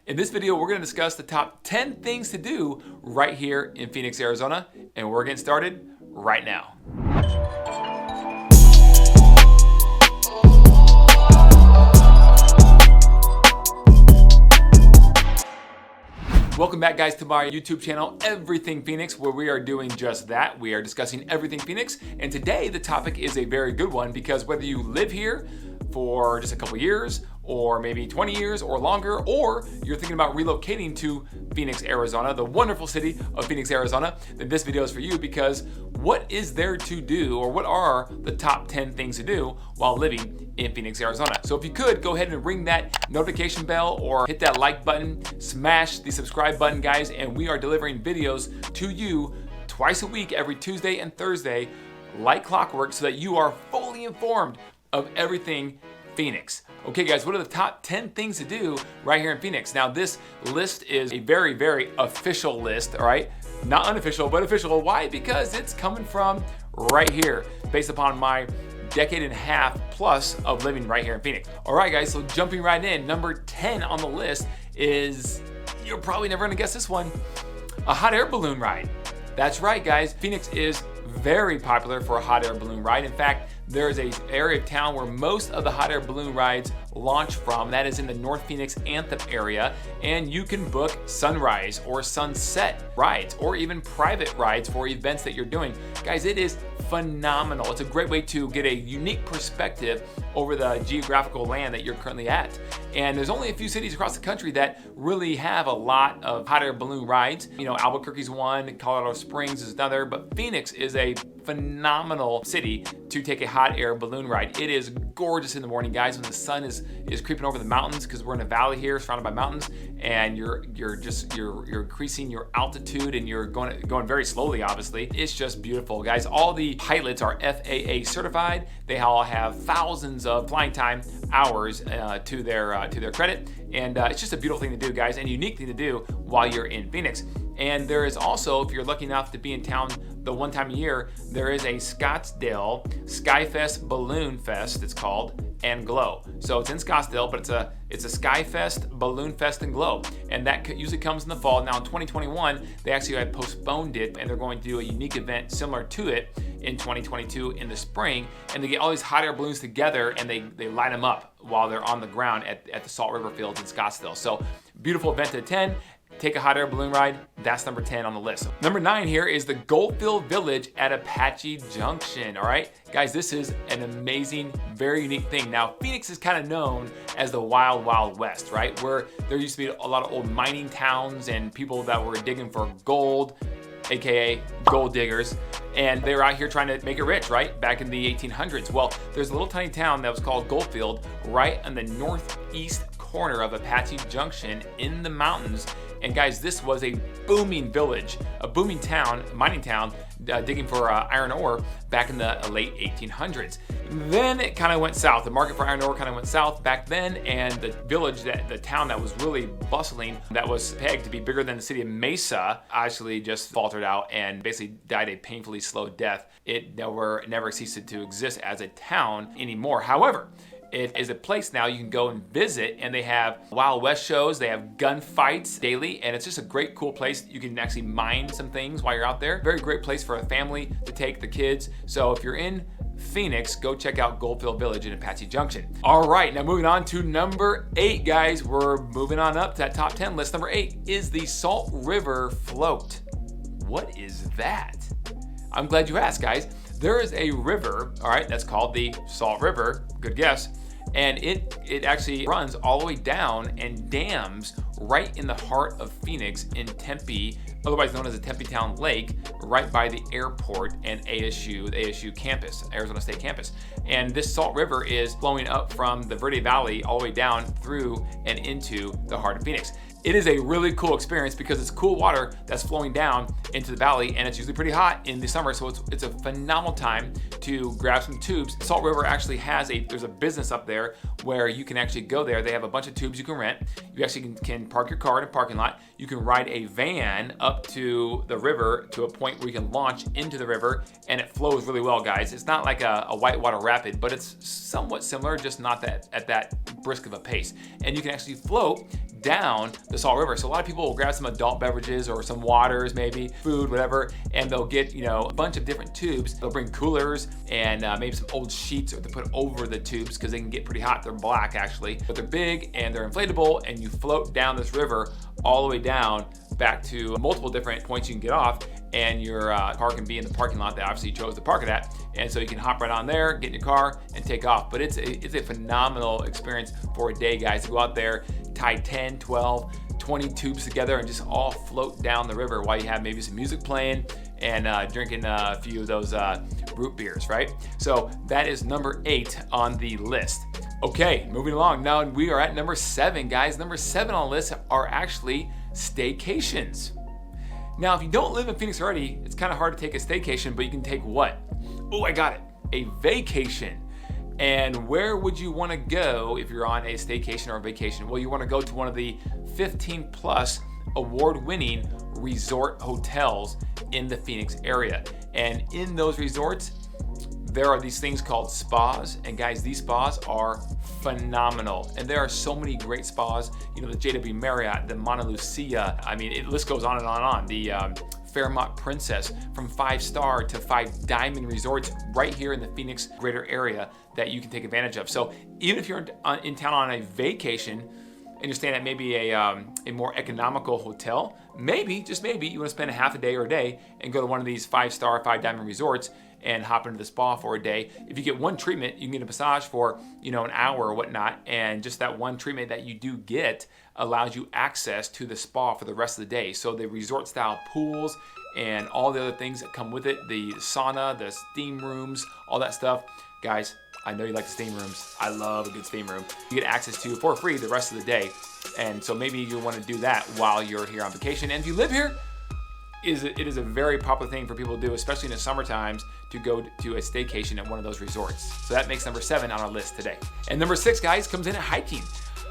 In this video, we're going to discuss the top 10 things to do right here in Phoenix, Arizona, and we're getting started right now. Welcome back, guys, to my YouTube channel, Everything Phoenix, where we are doing just that. We are discussing everything Phoenix, and today the topic is a very good one because whether you live here for just a couple years or maybe 20 years or longer, or you're thinking about relocating to Phoenix, Arizona, the wonderful city of Phoenix, Arizona, then this video is for you because what is there to do, or what are the top 10 things to do while living in Phoenix, Arizona? So if you could, go ahead and ring that notification bell or hit that like button, smash the subscribe button, guys, and we are delivering videos to you twice a week, every Tuesday and Thursday, like clockwork, so that you are fully informed of everything Phoenix. Okay, guys, what are the top 10 things to do right here in Phoenix? Now, this list is a very, very official list, all right? Not unofficial, but official. Why? Because it's coming from right here, based upon my decade and a half plus of living right here in Phoenix. All right, guys, so jumping right in, number 10 on the list is, you're probably never gonna guess this one, a hot air balloon ride. That's right, guys. Phoenix is very popular for a hot air balloon ride. In fact, there is an area of town where most of the hot air balloon rides launch from. That is in the North Phoenix Anthem area, and you can book sunrise or sunset rides or even private rides for events that you're doing. Guys, it is phenomenal. It's a great way to get a unique perspective over the geographical land that you're currently at. And there's only a few cities across the country that really have a lot of hot air balloon rides. You know, Albuquerque's one, Colorado Springs is another, but Phoenix is a phenomenal city to take a hot air balloon ride. It is gorgeous in the morning, guys, when the sun is creeping over the mountains, because we're in a valley here surrounded by mountains, and you're increasing your altitude, and you're going very slowly, obviously. It's just beautiful, guys. All the pilots are FAA certified. They all have thousands of flying time hours to their credit, and it's just a beautiful thing to do, guys, and a unique thing to do while you're in Phoenix. And there is also, if you're lucky enough to be in town the one time a year, there is a Scottsdale Skyfest Balloon Fest, it's called, and Glow. So it's in Scottsdale, but it's a Skyfest Balloon Fest and Glow, and that usually comes in the fall. Now in 2021, they actually had postponed it, and they're going to do a unique event similar to it in 2022 in the spring, and they get all these hot air balloons together and they light them up while they're on the ground at the Salt River Fields in Scottsdale. So beautiful event to attend. Take a hot air balloon ride. That's number 10 on the list. Number 9 here is the Goldfield Village at Apache Junction. All right, guys, this is an amazing, very unique thing. Now, Phoenix is kind of known as the Wild Wild West, right? Where there used to be a lot of old mining towns and people that were digging for gold, AKA gold diggers, and they were out here trying to make it rich, right? Back in the 1800s. Well, there's a little tiny town that was called Goldfield right on the northeast corner of Apache Junction in the mountains. And guys, this was a booming village, a booming town, mining town, digging for iron ore back in the late 1800s. Then it kind of went south. The market for iron ore kind of went south back then, and the village, the town that was really bustling, that was pegged to be bigger than the city of Mesa, actually just faltered out and basically died a painfully slow death. It never ceased to exist as a town anymore. However, it is a place now you can go and visit, and they have Wild West shows, they have gunfights daily, and it's just a great, cool place. You can actually mine some things while you're out there. Very great place for a family to take the kids. So if you're in Phoenix, go check out Goldfield Village in Apache Junction. All right, now moving on to number 8, guys. We're moving on up to that top 10 list. Number 8 is the Salt River Float. What is that? I'm glad you asked, guys. There is a river, all right, that's called the Salt River. Good guess. And it actually runs all the way down and dams right in the heart of Phoenix in Tempe, otherwise known as the Tempe Town Lake, right by the airport and the ASU campus, Arizona State campus. And this Salt River is flowing up from the Verde Valley all the way down through and into the heart of Phoenix. It is a really cool experience because it's cool water that's flowing down into the valley, and it's usually pretty hot in the summer, so it's a phenomenal time to grab some tubes. Salt River actually there's a business up there where you can actually go there. They have a bunch of tubes you can rent. You actually can park your car in a parking lot. You can ride a van up to the river to a point where you can launch into the river, and it flows really well, guys. It's not like a whitewater rapid, but it's somewhat similar, just not at that brisk of a pace. And you can actually float down the Salt River. So a lot of people will grab some adult beverages or some waters, maybe food, whatever, and they'll get, a bunch of different tubes. They'll bring coolers and maybe some old sheets to put over the tubes because they can get pretty hot. They're black actually, but they're big and they're inflatable, and you float down this river all the way down back to multiple different points you can get off, and your car can be in the parking lot that obviously you chose to park it at, and so you can hop right on there, get in your car, and take off. But it's a phenomenal experience for a day, guys, to go out there, tie 10, 12, 20 tubes together and just all float down the river while you have maybe some music playing and drinking a few of those root beers, right? So that is number 8 on the list. Okay, moving along. Now we are at number 7, guys. Number 7 on the list are actually staycations. Now, if you don't live in Phoenix already, it's kind of hard to take a staycation, but you can take what? Oh, I got it. A vacation. And where would you want to go if you're on a staycation or a vacation? Well, you want to go to one of the 15 plus award-winning resort hotels in the Phoenix area. And in those resorts, there are these things called spas, and guys, these spas are phenomenal. And there are so many great spas, the JW Marriott, the Mauna Lucia, the list goes on and on and on. The Fairmont Princess, from 5-star to 5-diamond resorts right here in the Phoenix greater area that you can take advantage of. So even if you're in town on a vacation and you're staying at maybe a more economical hotel, maybe, just maybe, you want to spend a half a day or a day and go to one of these 5-star, 5-diamond resorts and hop into the spa for a day. If you get one treatment, you can get a massage for, an hour or whatnot, and just that one treatment that you do get allows you access to the spa for the rest of the day. So the resort style pools and all the other things that come with it, the sauna, the steam rooms, all that stuff. Guys, I know you like the steam rooms. I love a good steam room. You get access to for free the rest of the day. And so maybe you want to do that while you're here on vacation. And if you live here, it is a very popular thing for people to do, especially in the summer times, to go to a staycation at one of those resorts. So that makes number 7 on our list today. And number 6, guys, comes in at hiking.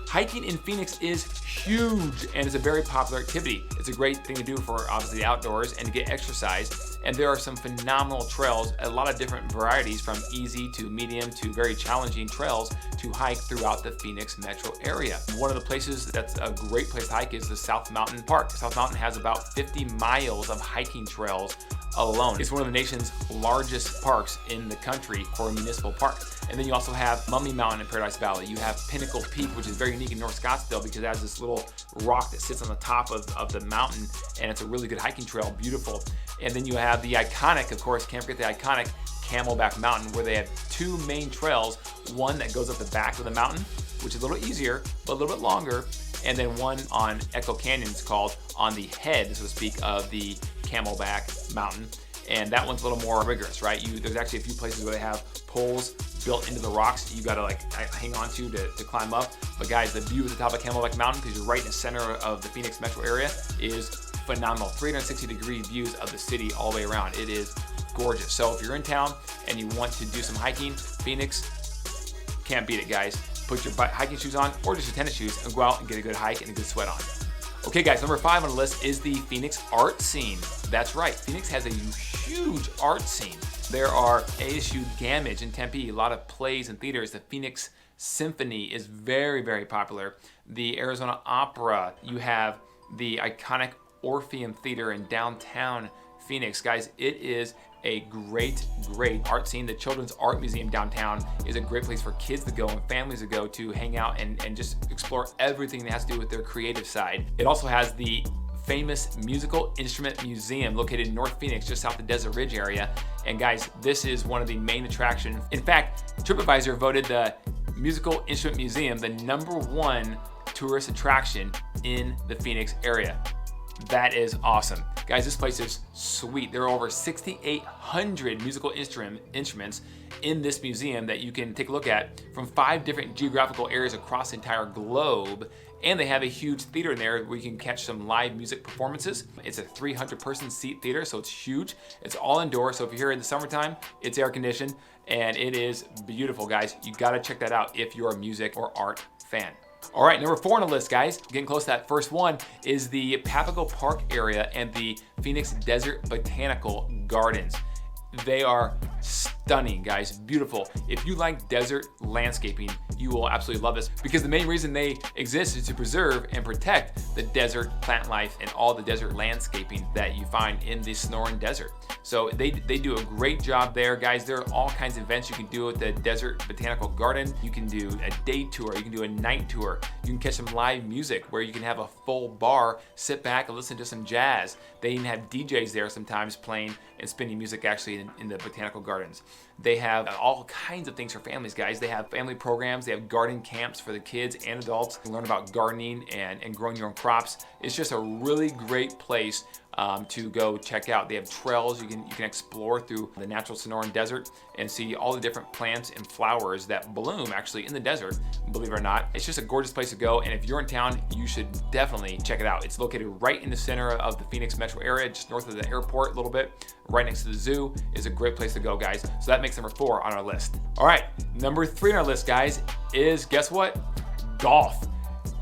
Hiking in Phoenix is huge and is a very popular activity. It's a great thing to do for obviously the outdoors and to get exercise. And there are some phenomenal trails, a lot of different varieties from easy to medium to very challenging trails to hike throughout the Phoenix metro area. One of the places that's a great place to hike is the South Mountain Park. South Mountain has about 50 miles of hiking trails alone. It's one of the nation's largest parks in the country for a municipal park. And then you also have Mummy Mountain in Paradise Valley. You have Pinnacle Peak, which is very unique in North Scottsdale because it has this little rock that sits on the top of the mountain, and it's a really good hiking trail, beautiful. And then you have the iconic, of course, can't forget the iconic Camelback Mountain, where they have 2 main trails, one that goes up the back of the mountain, which is a little easier, but a little bit longer, and then one on Echo Canyon is called on the head, so to speak, of the Camelback Mountain. And that one's a little more rigorous, right? There's actually a few places where they have poles built into the rocks that you gotta hang on to climb up. But guys, the view at the top of Camelback Mountain, because you're right in the center of the Phoenix metro area, is phenomenal. 360-degree views of the city all the way around. It is gorgeous. So if you're in town and you want to do some hiking, Phoenix, can't beat it, guys. Put your hiking shoes on or just your tennis shoes and go out and get a good hike and a good sweat on. Okay guys, number 5 on the list is the Phoenix art scene. That's right, Phoenix has a huge art scene. There are ASU Gamage in Tempe, a lot of plays and theaters. The Phoenix Symphony is very, very popular. The Arizona Opera, you have the iconic Orpheum Theater in downtown Phoenix. Guys, it is a great art scene. The Children's Art Museum downtown is a great place for kids to go and families to go to hang out and just explore everything that has to do with their creative side. It also has the famous Musical Instrument Museum located in North Phoenix, just south of Desert Ridge area. And guys, this is one of the main attractions. In fact, TripAdvisor voted the Musical Instrument Museum the #1 tourist attraction in the Phoenix area. That is awesome. Guys, this place is sweet. There are over 6,800 musical instruments in this museum that you can take a look at from 5 different geographical areas across the entire globe. And they have a huge theater in there where you can catch some live music performances. It's a 300-person seat theater, so it's huge. It's all indoors, so if you're here in the summertime, it's air conditioned, and it is beautiful, guys. You gotta check that out if you're a music or art fan. All right, number 4 on the list, guys, getting close to that first one, is the Papago Park area and the Phoenix Desert Botanical Gardens. They are stunning, guys, beautiful. If you like desert landscaping, you will absolutely love this, because the main reason they exist is to preserve and protect the desert plant life and all the desert landscaping that you find in the Sonoran Desert. So they do a great job there, guys. There are all kinds of events you can do at the Desert Botanical Garden. You can do a day tour, you can do a night tour, you can catch some live music where you can have a full bar, sit back and listen to some jazz. They even have DJs there sometimes playing and spinning music actually in the Botanical Gardens. They have all kinds of things for families, guys. They have family programs, they have garden camps for the kids and adults to learn about gardening and growing your own crops. It's just a really great place to go check out. They have trails you can explore through the natural Sonoran Desert and see all the different plants and flowers that bloom actually in the desert, believe it or not. It's just a gorgeous place to go, and if you're in town, you should definitely check it out. It's located right in the center of the Phoenix metro area, just north of the airport a little bit, right next to the zoo. Is a great place to go, guys. So that makes number 4 on our list. All right, number 3 on our list, guys, is, guess what? Golf.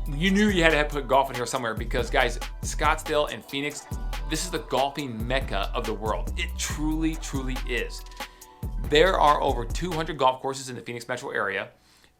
You knew you had to put golf in here somewhere because, guys, Scottsdale and Phoenix, this is the golfing mecca of the world. It truly, truly is. There are over 200 golf courses in the Phoenix metro area,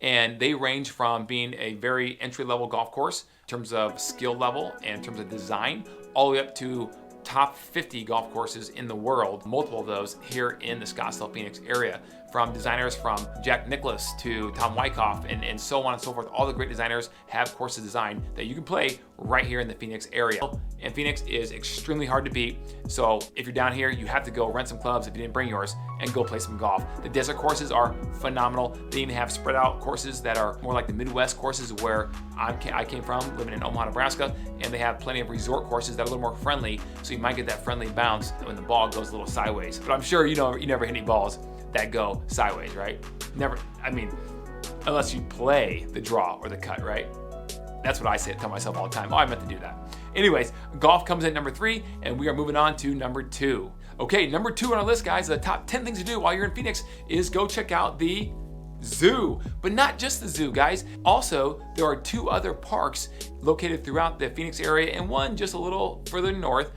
and they range from being a very entry-level golf course in terms of skill level and in terms of design, all the way up to top 50 golf courses in the world, multiple of those here in the Scottsdale, Phoenix area, from designers from Jack Nicklaus to Tom Wyckoff and so on and so forth. All the great designers have courses designed that you can play right here in the Phoenix area. And Phoenix is extremely hard to beat. So if you're down here, you have to go rent some clubs if you didn't bring yours and go play some golf. The desert courses are phenomenal. They even have spread out courses that are more like the Midwest courses where I came from, living in Omaha, Nebraska, and they have plenty of resort courses that are a little more friendly, so you might get that friendly bounce when the ball goes a little sideways. But I'm sure you never hit any balls that go sideways, right? Never, I mean, unless you play the draw or the cut, right? That's what I tell myself all the time. Oh, I meant to do that. Anyways, golf comes in number 3, and we are moving on to number 2. Okay, number 2 on our list, guys, the top 10 things to do while you're in Phoenix is go check out the zoo. But not just the zoo, guys. Also, there are 2 other parks located throughout the Phoenix area and one just a little further north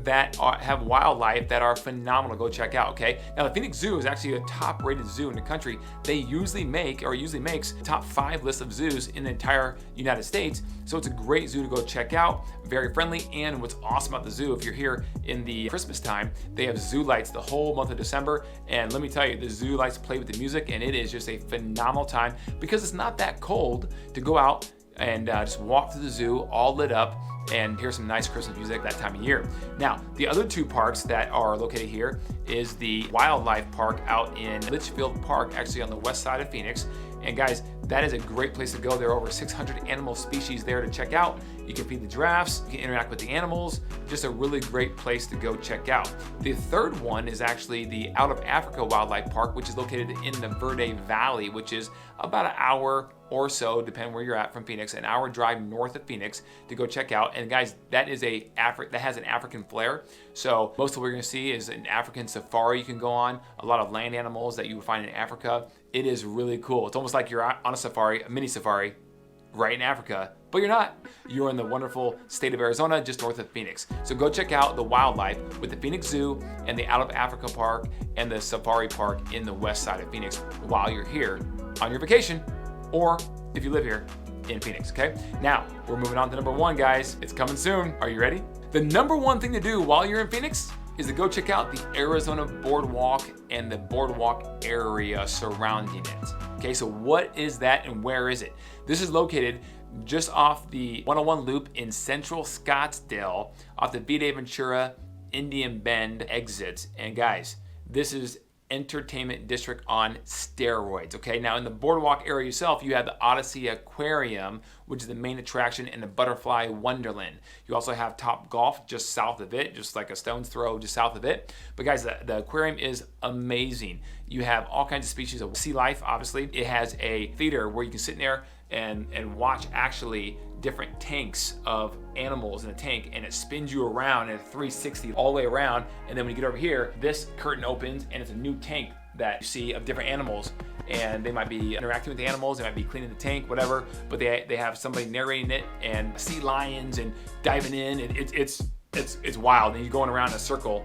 that have wildlife that are phenomenal to go check out, okay? Now, the Phoenix Zoo is actually a top-rated zoo in the country. They usually makes top 5 list of zoos in the entire United States, so it's a great zoo to go check out, very friendly, and what's awesome about the zoo, if you're here in the Christmas time, they have zoo lights the whole month of December, and let me tell you, the zoo lights play with the music, and it is just a phenomenal time because it's not that cold to go out and just walk through the zoo all lit up and hear some nice Christmas music that time of year. Now, the other 2 parks that are located here is the Wildlife Park out in Litchfield Park, actually on the west side of Phoenix. And guys, that is a great place to go. There are over 600 animal species there to check out. You can feed the giraffes, you can interact with the animals, just a really great place to go check out. The third one is actually the Out of Africa Wildlife Park, which is located in the Verde Valley, which is about an hour or so, depending where you're at from Phoenix, an hour drive north of Phoenix to go check out. And guys, that has an African flair. So most of what you're gonna see is an African safari you can go on, a lot of land animals that you would find in Africa. It is really cool. It's almost like you're on a safari, a mini safari, right in Africa, but you're not. You're in the wonderful state of Arizona, just north of Phoenix. So go check out the wildlife with the Phoenix Zoo and the Out of Africa Park and the Safari Park in the west side of Phoenix while you're here on your vacation, or if you live here in Phoenix, okay? Now, we're moving on to number 1, guys. It's coming soon. Are you ready? The number 1 thing to do while you're in Phoenix is to go check out the Arizona Boardwalk and the Boardwalk area surrounding it. Okay, so what is that and where is it? This is located just off the 101 loop in central Scottsdale, off the Vita Ventura Indian Bend exits. And guys, this is entertainment district on steroids, okay? Now in the Boardwalk area itself, you have the Odyssey Aquarium, which is the main attraction, in the Butterfly Wonderland. You also have Top Golf just south of it, just like a stone's throw just south of it. But guys, the aquarium is amazing. You have all kinds of species of sea life, obviously. It has a theater where you can sit in there and watch actually different tanks of animals in a tank, and it spins you around at 360 all the way around. And then when you get over here, this curtain opens and it's a new tank that you see of different animals, and they might be interacting with the animals, they might be cleaning the tank, whatever, but they have somebody narrating it, and sea lions and diving in, and it's wild. And you're going around in a circle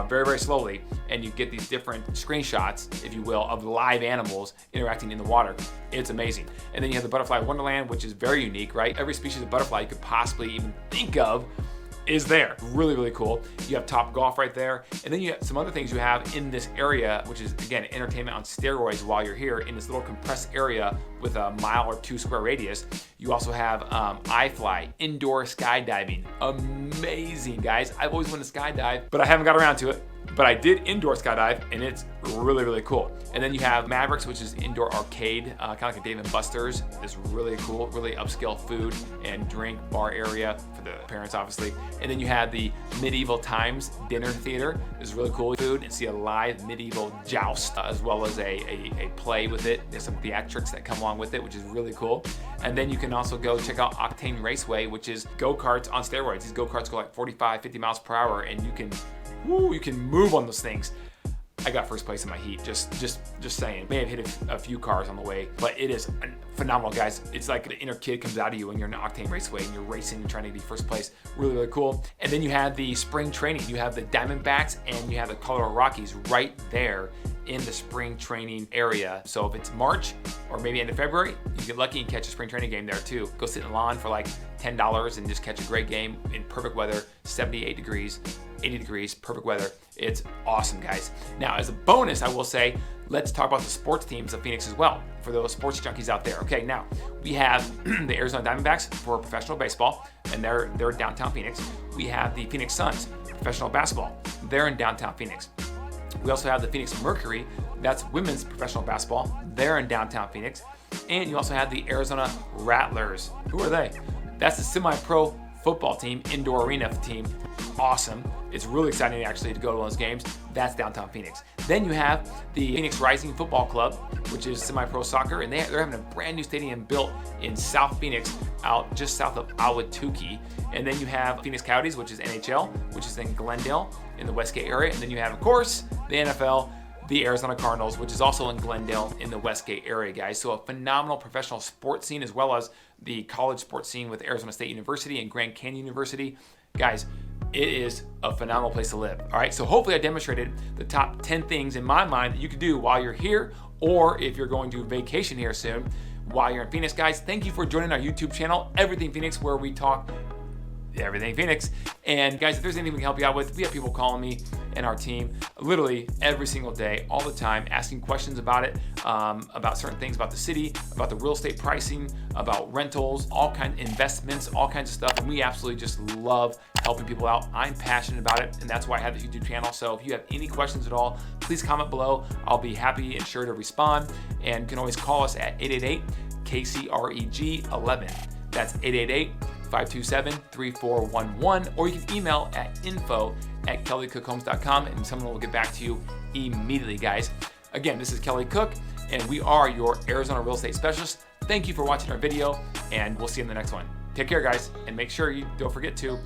very, very slowly, and you get these different screenshots, if you will, of live animals interacting in the water. It's amazing. And then you have the Butterfly Wonderland, which is very unique, right? Every species of butterfly you could possibly even think of is there. Really, really cool. You have Top Golf right there. And then you have some other things you have in this area, which is, again, entertainment on steroids while you're here in this little compressed area with a 1 or 2 square radius. You also have iFly, indoor skydiving. Amazing, guys. I've always wanted to skydive, but I haven't got around to it. But I did indoor skydive, and it's really, really cool. And then you have Mavericks, which is indoor arcade, kind of like a Dave & Buster's. It's really cool, really upscale food and drink bar area for the parents, obviously. And then you have the Medieval Times Dinner Theater. It's really cool food, and see a live medieval joust, as well as a play with it. There's some theatrics that come along with it, which is really cool. And then you can also go check out Octane Raceway, which is go-karts on steroids. These go-karts go like 45, 50 miles per hour, and you can move on those things. I got first place in my heat, just saying. May have hit a few cars on the way, but it is phenomenal, guys. It's like the inner kid comes out of you when you're in an Octane Raceway and you're racing and trying to be first place. Really, really cool. And then you have the spring training. You have the Diamondbacks and you have the Colorado Rockies right there in the spring training area. So if it's March or maybe end of February, you get lucky and catch a spring training game there too. Go sit in the lawn for like $10 and just catch a great game in perfect weather, 78 degrees, 80 degrees, perfect weather. It's awesome, guys. Now, as a bonus, I will say, let's talk about the sports teams of Phoenix as well, for those sports junkies out there. Okay, now, we have the Arizona Diamondbacks for professional baseball, and they're downtown Phoenix. We have the Phoenix Suns, professional basketball. They're in downtown Phoenix. We also have the Phoenix Mercury, that's women's professional basketball. They're in downtown Phoenix. And you also have the Arizona Rattlers. Who are they? That's the semi-pro football team, indoor arena team. Awesome. It's really exciting actually to go to one of those games. That's downtown Phoenix. Then you have the Phoenix Rising Football Club, which is semi-pro soccer, and they're having a brand new stadium built in South Phoenix, out just south of Ahwatukee. And then you have Phoenix Coyotes, which is NHL, which is in Glendale in the Westgate area. And then you have, of course, the NFL, the Arizona Cardinals, which is also in Glendale in the Westgate area, guys. So a phenomenal professional sports scene, as well as the college sports scene with Arizona State University and Grand Canyon University. Guys, it is a phenomenal place to live. All right, so hopefully I demonstrated the top 10 things in my mind that you could do while you're here, or if you're going to vacation here soon while you're in Phoenix. Guys, thank you for joining our YouTube channel, Everything Phoenix, where we talk everything Phoenix. And guys, if there's anything we can help you out with, we have people calling me and our team literally every single day, all the time, asking questions about it, about certain things about the city, about the real estate pricing, about rentals, all kinds of investments, all kinds of stuff. And we absolutely just love helping people out. I'm passionate about it, and that's why I have this YouTube channel. So if you have any questions at all, please comment below. I'll be happy and sure to respond. And you can always call us at 888-KCREG11. That's 888-527-3411, or you can email at info@kellycookhomes.com and someone will get back to you immediately, guys. Again, this is Kelly Cook, and we are your Arizona real estate specialist. Thank you for watching our video, and we'll see you in the next one. Take care, guys, and make sure you don't forget to